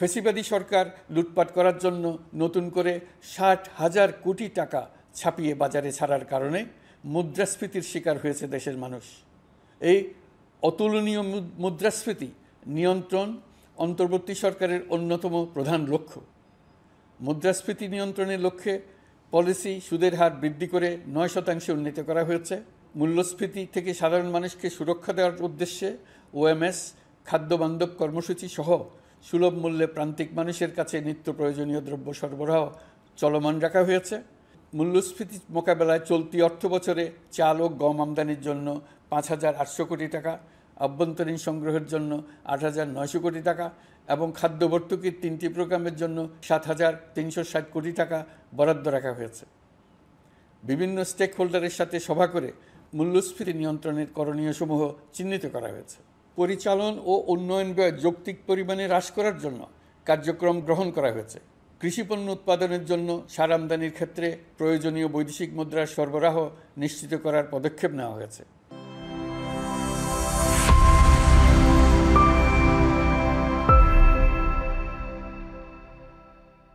ফ্যাসিবাদী সরকার লুটপাট করার জন্য নতুন করে ৬০,০০০ কোটি টাকা ছাপিয়ে বাজারে ছাড়ার কারণে মুদ্রাস্ফীতির শিকার হয়েছে দেশের মানুষ। এই অতুলনীয় মুদ্রাস্ফীতি নিয়ন্ত্রণ অন্তর্বর্তী সরকারের অন্যতম প্রধান লক্ষ্য। মুদ্রাস্ফীতি নিয়ন্ত্রণের লক্ষ্যে পলিসি সুদের হার বৃদ্ধি করে ৯% উন্নীত করা হয়েছে। মূল্যস্ফীতি থেকে সাধারণ মানুষকে সুরক্ষা দেওয়ার উদ্দেশ্যে ওএমএস খাদ্যবান্ধব কর্মসূচি সহ সুলভ মূল্যে প্রান্তিক মানুষের কাছে নিত্য প্রয়োজনীয় দ্রব্য সরবরাহ চলমান রাখা হয়েছে। মূল্যস্ফীতি মোকাবেলায় চলতি অর্থবছরে চাল ও গম আমদানির জন্য ৫,৮০০ কোটি টাকা, আভ্যন্তরীণ সংগ্রহের জন্য ৮,৯০০ কোটি টাকা এবং খাদ্য ভর্তুকির ৩টি প্রোগ্রামের জন্য ৭,৩৬০ কোটি টাকা বরাদ্দ রাখা হয়েছে। বিভিন্ন স্টেক হোল্ডারের সাথে সভা করে মূল্যস্ফীতি নিয়ন্ত্রণের করণীয়সমূহ চিহ্নিত করা হয়েছে। পরিচালন ও উন্নয়ন ব্যয় যৌক্তিক পরিমাণে হ্রাস করার জন্য কার্যক্রম গ্রহণ করা হয়েছে। কৃষিপণ্য উৎপাদনের জন্য সার আমদানির ক্ষেত্রে প্রয়োজনীয় বৈদেশিক মুদ্রার সরবরাহ নিশ্চিত করার পদক্ষেপ নেওয়া হয়েছে।